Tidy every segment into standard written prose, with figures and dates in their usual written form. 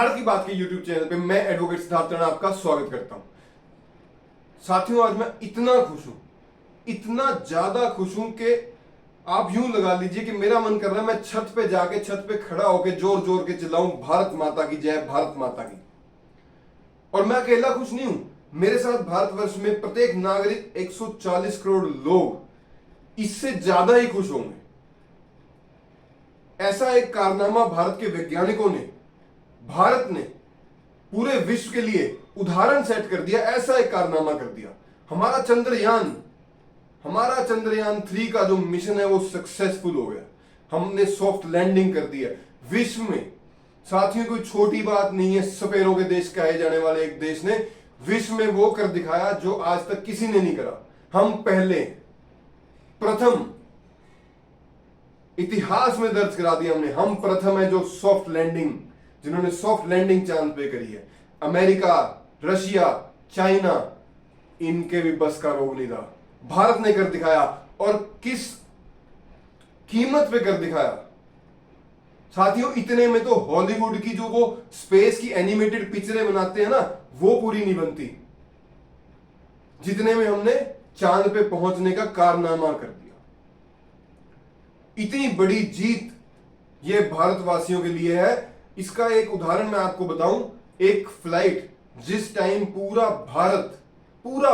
भारत की बात के यूट्यूब चैनल पे मैं एडवोकेट सिद्धार्थ राणा आपका स्वागत करता हूं। साथियों, आज मैं इतना खुश हूं, इतना ज्यादा खुश हूं कि आप यूं लगा लीजिए कि मेरा मन कर रहा है मैं छत पे जाके छत पे खड़ा होकर जोर जोर के चिल्लाऊं, भारत माता की जय, भारत माता की। और मैं अकेला खुश नहीं हूं, मेरे साथ भारतवर्ष में प्रत्येक नागरिक 140 करोड़ लोग इससे ज्यादा ही खुश होंगे। ऐसा एक कारनामा भारत के वैज्ञानिकों ने, भारत ने पूरे विश्व के लिए उदाहरण सेट कर दिया। ऐसा एक कारनामा कर दिया। हमारा चंद्रयान 3 का जो मिशन है वो सक्सेसफुल हो गया। हमने सॉफ्ट लैंडिंग कर दिया विश्व में। साथियों, कोई छोटी बात नहीं है। सपेरों के देश कहे जाने वाले एक देश ने विश्व में वो कर दिखाया जो आज तक किसी ने नहीं करा। हम पहले, प्रथम, इतिहास में दर्ज करा दिया हमने। हम प्रथम है जो सॉफ्ट लैंडिंग, जिन्होंने सॉफ्ट लैंडिंग चांद पे करी है। अमेरिका, रशिया, चाइना, इनके भी बस का रोग नहीं था। भारत ने कर दिखाया। और किस कीमत पे कर दिखाया साथियों। इतने में तो हॉलीवुड की जो वो स्पेस की एनिमेटेड पिक्चरें बनाते हैं ना, वो पूरी नहीं बनती जितने में हमने चांद पे पहुंचने का कारनामा कर दिया। इतनी बड़ी जीत ये भारतवासियों के लिए है। इसका एक उदाहरण मैं आपको बताऊं। एक फ्लाइट, जिस टाइम पूरा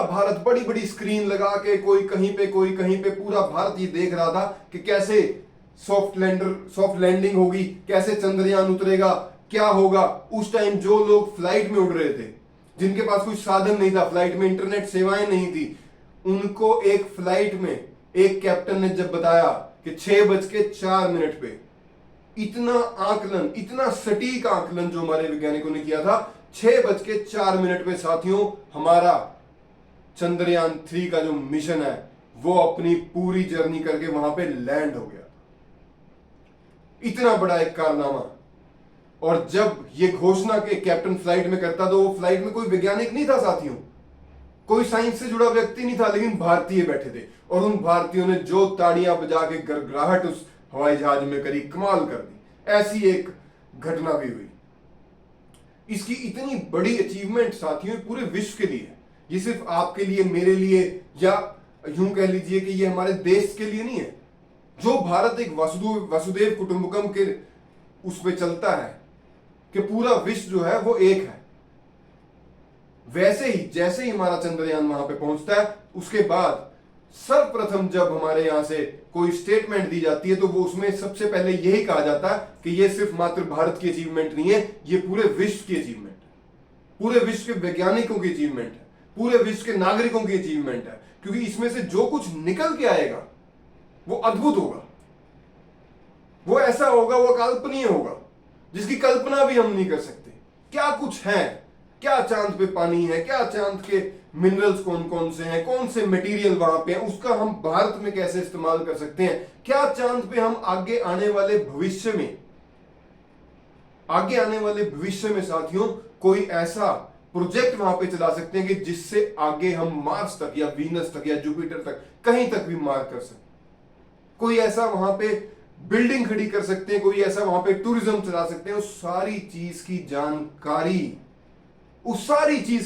भारत बड़ी बड़ी स्क्रीन लगा के, कोई कहीं पे कोई कहीं पे, पूरा भारत ये देख रहा था कि कैसे सॉफ्ट लैंडिंग होगी, कैसे चंद्रयान उतरेगा, क्या होगा। उस टाइम जो लोग फ्लाइट में उड़ रहे थे, जिनके पास कोई साधन नहीं था, फ्लाइट में इंटरनेट सेवाएं नहीं थी, उनको एक फ्लाइट में एक कैप्टन ने जब बताया कि 6:04 पे, इतना आकलन, इतना सटीक आकलन जो हमारे वैज्ञानिकों ने किया था, 6:04 पे साथियों हमारा चंद्रयान 3 का जो मिशन है वो अपनी पूरी जर्नी करके वहां पे लैंड हो गया। इतना बड़ा एक कारनामा। और जब ये घोषणा के कैप्टन फ्लाइट में करता, तो वो फ्लाइट में कोई वैज्ञानिक नहीं था साथियों, कोई साइंस से जुड़ा व्यक्ति नहीं था, लेकिन भारतीय बैठे थे। और उन भारतीयों ने जो ताड़ियां बजा के गड़गड़ाहट उस हवाई जहाज में करी, कमाल कर दी। ऐसी एक घटना भी हुई। इसकी इतनी बड़ी अचीवमेंट साथियों पूरे विश्व के लिए है। ये सिर्फ आपके लिए, मेरे लिए, या यूं कह लीजिए कि ये हमारे देश के लिए नहीं है। जो भारत एक वसुदेव कुटुंबकम के उस पे चलता है कि पूरा विश्व जो है वो एक है, वैसे ही जैसे ही हमारा चंद्रयान वहां पे पहुंचता है, उसके बाद सर्वप्रथम जब हमारे यहां से कोई स्टेटमेंट दी जाती है, तो वो उसमें सबसे पहले यही कहा जाता है कि ये सिर्फ मात्र भारत की अचीवमेंट नहीं है, ये पूरे विश्व की अचीवमेंट है, पूरे विश्व के वैज्ञानिकों की अचीवमेंट है, पूरे विश्व के नागरिकों की अचीवमेंट है। क्योंकि इसमें से जो कुछ निकल के आएगा वो अद्भुत होगा, वो ऐसा होगा, वो अकल्पनीय होगा, जिसकी कल्पना भी हम नहीं कर सकते। क्या कुछ है, क्या चांद पे पानी है, क्या चांद के मिनरल्स कौन कौन से हैं, कौन से मटेरियल वहां पे हैं, उसका हम भारत में कैसे इस्तेमाल कर सकते हैं। क्या चांद पे हम आगे आने वाले भविष्य में साथियों कोई ऐसा प्रोजेक्ट वहां पे चला सकते हैं कि जिससे आगे हम मार्स तक या वीनस तक या जुपिटर तक, कहीं तक भी मार कर सकते। कोई ऐसा वहां पे बिल्डिंग खड़ी कर सकते हैं, कोई ऐसा वहां पे टूरिज्म चला सकते हैं। उस सारी चीज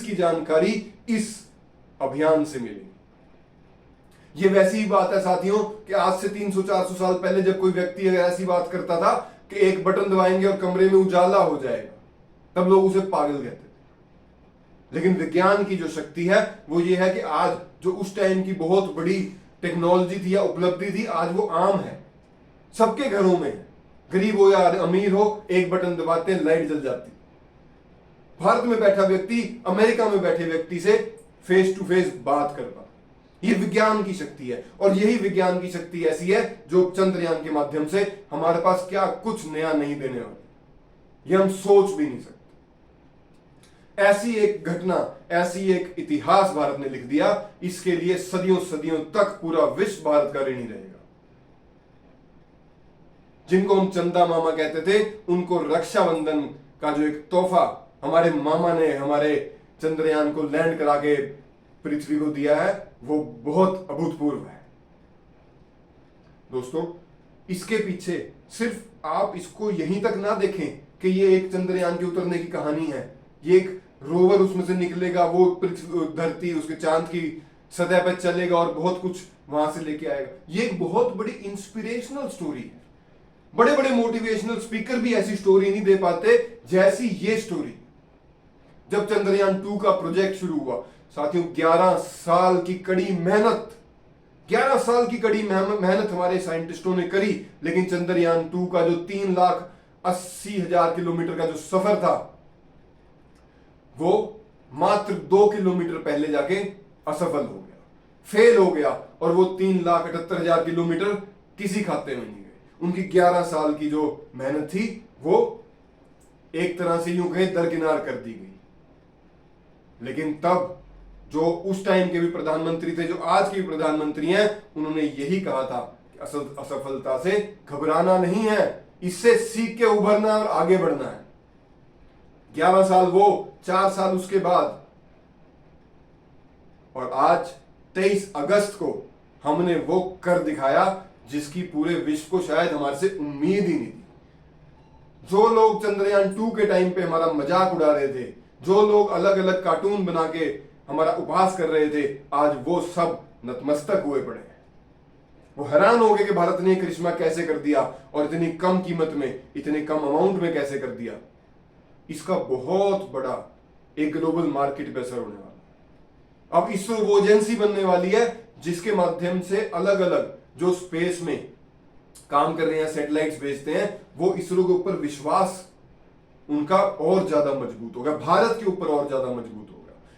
की जानकारी इस अभियान से मिलेगी। ये वैसी ही बात है साथियों कि आज से 300-400 साल पहले जब कोई व्यक्ति अगर ऐसी बात करता था कि एक बटन दबाएंगे और कमरे में उजाला हो जाएगा, तब लोग उसे पागल कहते थे। लेकिन विज्ञान की जो शक्ति है वो ये है कि आज जो उस टाइम की बहुत बड़ी टेक्नोलॉजी थी या उपलब्धि थी, आज वो आम है, सबके घरों में। गरीब हो या अमीर हो, एक बटन दबाते हैं, लाइट जल जाती। भारत में बैठा व्यक्ति अमेरिका में बैठे व्यक्ति से फेस टू फेस बात कर पा। ये विज्ञान की शक्ति है। और यही विज्ञान की शक्ति ऐसी है जो चंद्रयान के माध्यम से हमारे पास क्या कुछ नया नहीं देने वाली, ये हम सोच भी नहीं सकते। ऐसी एक घटना, ऐसी एक इतिहास भारत ने लिख दिया। इसके लिए सदियों सदियों तक पूरा विश्व भारत का ऋणी रहेगा। जिनको हम चंदा मामा कहते थे, उनको रक्षाबंधन का जो एक तोहफा हमारे मामा ने हमारे चंद्रयान को लैंड करा के पृथ्वी को दिया है, वो बहुत अभूतपूर्व है। दोस्तों, इसके पीछे सिर्फ आप इसको यहीं तक ना देखें कि ये एक चंद्रयान के उतरने की कहानी है, ये एक रोवर उसमें से निकलेगा, वो धरती उसके चांद की सतह पर चलेगा और बहुत कुछ वहां से लेके आएगा। ये एक बहुत बड़ी इंस्पिरेशनल स्टोरी है। बड़े बड़े मोटिवेशनल स्पीकर भी ऐसी स्टोरी नहीं दे पाते जैसी ये स्टोरी। जब चंद्रयान 2 का प्रोजेक्ट शुरू हुआ साथियों, 11 साल की कड़ी मेहनत, 11 साल की कड़ी मेहनत हमारे साइंटिस्टों ने करी, लेकिन चंद्रयान 2 का जो 3,80,000 किलोमीटर का जो सफर था वो मात्र 2 किलोमीटर पहले जाके असफल हो गया, फेल हो गया, और वो 3,78,000 किलोमीटर किसी खाते में नहीं गए। उनकी 11 साल की जो मेहनत थी वो एक तरह से यूं कहें दरकिनार कर दी गई। लेकिन तब जो उस टाइम के भी प्रधानमंत्री थे, जो आज के भी प्रधानमंत्री हैं, उन्होंने यही कहा था कि असफलता से घबराना नहीं है, इससे सीख के उभरना और आगे बढ़ना है। 11 साल वो, 4 साल उसके बाद, और आज 23 अगस्त को हमने वो कर दिखाया जिसकी पूरे विश्व को शायद हमारे से उम्मीद ही नहीं थी। जो लोग चंद्रयान 2 के टाइम पे हमारा मजाक उड़ा रहे थे, जो लोग अलग अलग कार्टून बना के हमारा उपहास कर रहे थे, आज वो सब नतमस्तक हुए पड़े हैं। वो हैरान हो गए कि भारत ने करिश्मा कैसे कर दिया और इतनी कम कीमत में, इतने कम अमाउंट में कैसे कर दिया। इसका बहुत बड़ा एक ग्लोबल मार्केट पे असर होने वाला। अब इसरो वो एजेंसी बनने वाली है जिसके माध्यम से अलग अलग जो स्पेस में काम कर रहे हैं, सैटेलाइट्स भेजते हैं, वो इसरो के ऊपर विश्वास उनका और ज्यादा मजबूत होगा, भारत के ऊपर और ज्यादा मजबूत होगा।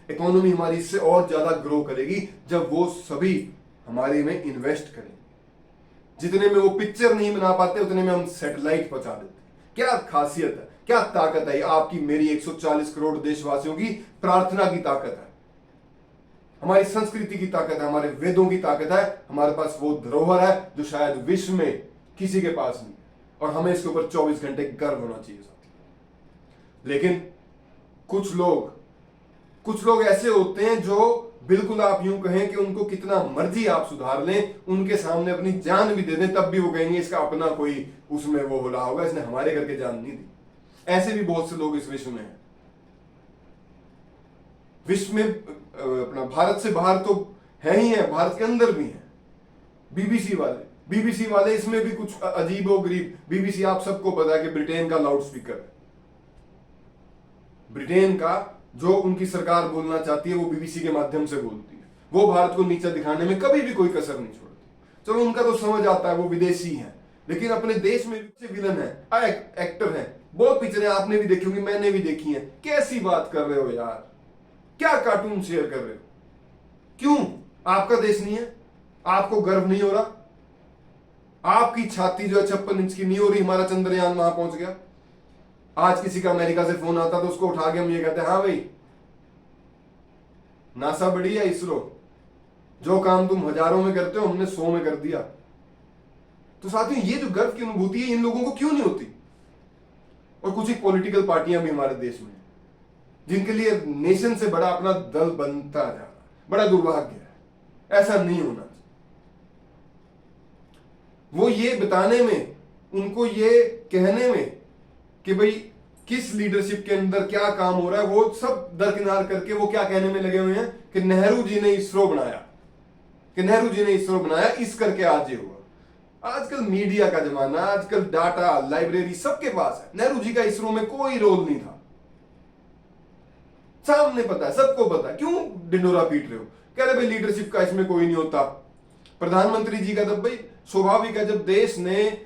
इकोनॉमी हमारी इससे और ज्यादा ग्रो करेगी जब वो सभी हमारे में इन्वेस्ट करेंगे। जितने में वो पिक्चर नहीं बना पाते उतने में हम सैटेलाइट पहुंचा देते हैं। क्या खासियत है, क्या ताकत है, आपकी मेरी 140 करोड़ देशवासियों की प्रार्थना की ताकत है, हमारी संस्कृति की ताकत है, हमारे वेदों की ताकत है। हमारे पास वो धरोहर है जो शायद विश्व में किसी के पास नहीं है, और हमें इसके ऊपर 24 घंटे गर्व होना चाहिए साथी। लेकिन कुछ लोग ऐसे होते हैं जो बिल्कुल आप यूं कहें कि उनको कितना मर्जी आप सुधार लें, उनके सामने अपनी जान भी दे दें तब भी वो कहेंगे इसका अपना कोई उसमें वो होला होगा, इसने हमारे घर के जान नहीं दी। ऐसे भी बहुत से लोग इस विश्व में हैं। विश्व में अपना भारत से बाहर तो है ही है, भारत के अंदर भी है। बीबीसी वाले इसमें भी कुछ अजीबो गरीब। बीबीसी आप सबको पता है कि ब्रिटेन का लाउड स्पीकर है। ब्रिटेन का जो उनकी सरकार बोलना चाहती है वो बीबीसी के माध्यम से बोलती है। वो भारत को नीचा दिखाने में कभी भी कोई कसर नहीं छोड़ती। चलो उनका तो समझ आता है, वो विदेशी है, लेकिन अपने देश में भी विलन है, एक्टर है। बहुत पिक्चरें आपने भी देखी होंगी, मैंने भी देखी है। कैसी बात कर रहे हो यार, क्या कार्टून शेयर कर रहे हो? क्यों आपका देश नहीं है? आपको गर्व नहीं हो रहा? आपकी छाती जो है 56 इंच की नहीं हो रही? हमारा चंद्रयान वहां पहुंच गया। आज किसी का अमेरिका से फोन आता तो उसको उठा के हम ये कहते हैं, हाँ भाई नासा बड़ी है, इसरो, जो काम तुम हजारों में करते हो हमने 100 में कर दिया। तो साथियों ये जो गर्व की अनुभूति है इन लोगों को क्यों नहीं होती? और कुछ ही पॉलिटिकल पार्टियां भी हमारे देश में जिनके लिए नेशन से बड़ा अपना दल बनता जा रहा, बड़ा दुर्भाग्य है। ऐसा नहीं होना चाहिए। वो ये बताने में, उनको ये कहने में कि भाई किस लीडरशिप के अंदर क्या काम हो रहा है, वो सब दरकिनार करके वो क्या कहने में लगे हुए हैं कि नेहरू जी ने इसरो बनाया, कि नेहरू जी ने इसरो बनाया, इस करके आज ये हुआ। आजकल मीडिया का जमाना, आजकल डाटा लाइब्रेरी सबके पास है। नेहरू जी का इसरो में कोई रोल नहीं था, सामने पता है, सबको पता है। क्यों डिंडोरा पीट रहे हो? कह रहे भाई लीडरशिप का इसमें कोई नहीं होता। प्रधानमंत्री जी का तो भाई स्वाभाविक है, जब देश ने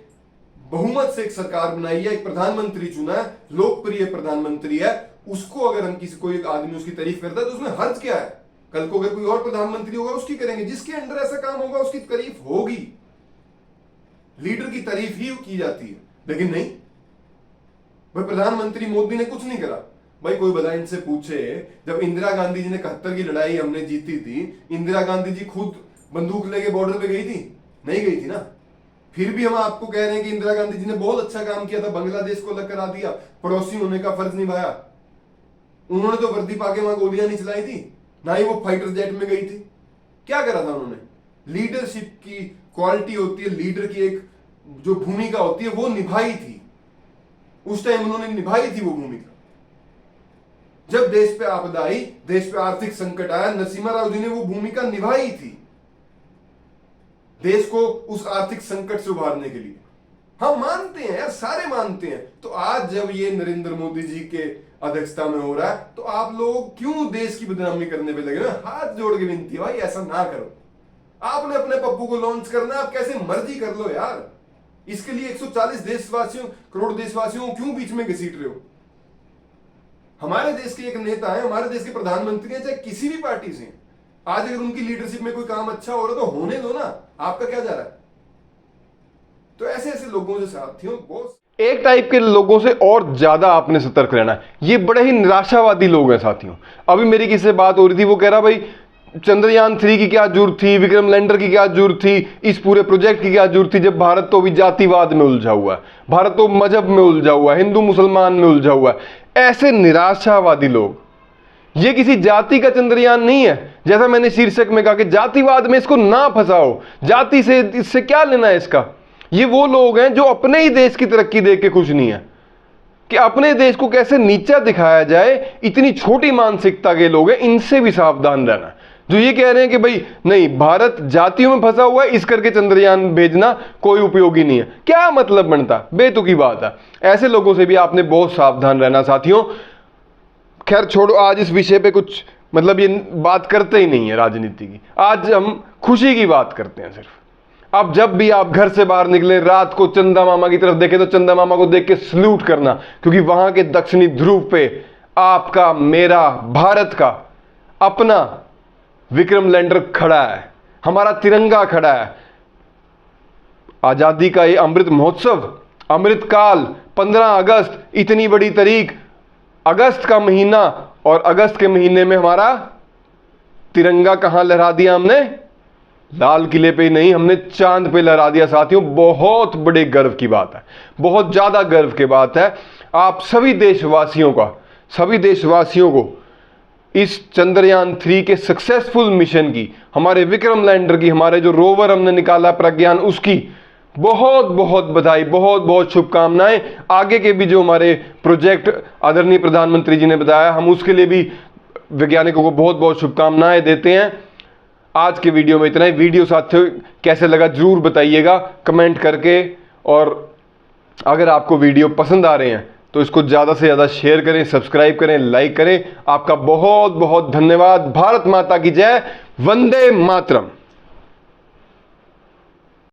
बहुमत से एक सरकार बनाई है, एक प्रधानमंत्री चुना है, लोकप्रिय प्रधानमंत्री है, उसको अगर हम किसी कोई आदमी उसकी तारीफ करता है तो उसमें हर्ज क्या है? कल को अगर कोई और प्रधानमंत्री होगा उसकी करेंगे, जिसके अंडर ऐसा काम होगा उसकी तारीफ होगी। लीडर की तारीफ ही की जाती है। लेकिन नहीं भाई, प्रधानमंत्री मोदी ने कुछ नहीं करा। भाई कोई बता इनसे पूछे, जब इंदिरा गांधी जी ने 71 की लड़ाई हमने जीती थी, इंदिरा गांधी जी खुद बंदूक लेके बॉर्डर पे गई थी? नहीं गई थी ना। फिर भी हम आपको कह रहे हैं कि इंदिरा गांधी जी ने बहुत अच्छा काम किया था, बांग्लादेश को अलग करा दिया, पड़ोसी होने का फर्ज निभाया। उन्होंने तो वर्दी पाके वहां गोलियां नहीं चलाई थी, ना ही वो फाइटर जेट में गई थी। क्या करा था उन्होंने? लीडरशिप की क्वालिटी होती है, लीडर की एक जो भूमिका होती है वो निभाई थी। उस टाइम उन्होंने निभाई थी वो भूमिका। जब देश पे आपदा आई, देश पे आर्थिक संकट आया, नरसिम्हा राव जी ने वो भूमिका निभाई थी देश को उस आर्थिक संकट से उभारने के लिए। हम मानते हैं यार, सारे मानते हैं। तो आज जब ये नरेंद्र मोदी जी के अध्यक्षता में हो रहा है, तो आप लोग क्यों देश की बदनामी करने पे लगे ना? हाथ जोड़ के विनती है भाई, ऐसा ना करो। आपने अपने पप्पू को लॉन्च करना, आप कैसे मर्जी कर लो यार। इसके लिए 140 देशवासियों, करोड़ देशवासियों को क्यों बीच में घसीट रहे हो? हमारे देश के एक नेता है, हमारे देश के प्रधानमंत्री हैं, चाहे किसी भी पार्टी से, आज अगर उनकी लीडरशिप में कोई काम अच्छा हो रहा है तो होने दो ना, आपका क्या जा रहा है? तो ऐसे ऐसे लोगों से साथियों, बहुत एक टाइप के लोगों से और ज्यादा आपने सतर्क रहना है। ये बड़े ही निराशावादी लोग हैं साथियों। अभी मेरी किसी से बात हो रही थी, वो कह रहा भाई चंद्रयान 3 की क्या जरूरत थी, विक्रम लैंडर की क्या जरूरत थी, इस पूरे प्रोजेक्ट की क्या जरूरत थी, जब भारत तो अभी जातिवाद में उलझा हुआ है, भारत तो मजहब में उलझा हुआ है, हिंदू मुसलमान में उलझा हुआ है। ऐसे निराशावादी लोग, ये किसी जाति का चंद्रयान नहीं है। जैसा मैंने शीर्षक में कहा कि जातिवाद में इसको ना फंसाओ, जाति से इससे क्या लेना है इसका। ये वो लोग हैं जो अपने ही देश की तरक्की देख के खुश नहीं है, कि अपने देश को कैसे नीचा दिखाया जाए, इतनी छोटी मानसिकता के लोग हैं। इनसे भी सावधान रहना, जो ये कह रहे हैं कि भाई नहीं, भारत जातियों में फंसा हुआ है, इस करके चंद्रयान भेजना कोई उपयोगी नहीं है। क्या मतलब बनता, बेतुकी बात है। ऐसे लोगों से भी आपने बहुत सावधान रहना साथियों। खैर छोड़ो, आज इस विषय पे कुछ मतलब ये बात करते ही नहीं है राजनीति की। आज हम खुशी की बात करते हैं सिर्फ। अब जब भी आप घर से बाहर निकले, रात को चंदा मामा की तरफ देखें तो चंदा मामा को देख के सल्यूट करना, क्योंकि वहां के दक्षिणी ध्रुव पे आपका, मेरा, भारत का अपना विक्रम लैंडर खड़ा है, हमारा तिरंगा खड़ा है। आजादी का ये अमृत महोत्सव, अमृत काल, 15 अगस्त, इतनी बड़ी तारीख, अगस्त का महीना, और अगस्त के महीने में हमारा तिरंगा कहां लहरा दिया हमने? लाल किले पे ही नहीं, हमने चांद पे लहरा दिया साथियों। बहुत बड़े गर्व की बात है, बहुत ज्यादा गर्व की बात है। आप सभी देशवासियों का, सभी देशवासियों को इस चंद्रयान 3 के सक्सेसफुल मिशन की, हमारे विक्रम लैंडर की, हमारे जो रोवर हमने निकाला प्रज्ञान, उसकी बहुत बहुत बधाई, बहुत बहुत शुभकामनाएं। आगे के भी जो हमारे प्रोजेक्ट आदरणीय प्रधानमंत्री जी ने बताया, हम उसके लिए भी वैज्ञानिकों को बहुत बहुत शुभकामनाएं देते हैं। आज के वीडियो में इतना ही। वीडियो साथियों कैसे लगा जरूर बताइएगा कमेंट करके, और अगर आपको वीडियो पसंद आ रहे हैं तो इसको ज़्यादा से ज़्यादा शेयर करें, सब्सक्राइब करें, लाइक करें। आपका बहुत बहुत धन्यवाद। भारत माता की जय। वंदे मातरम।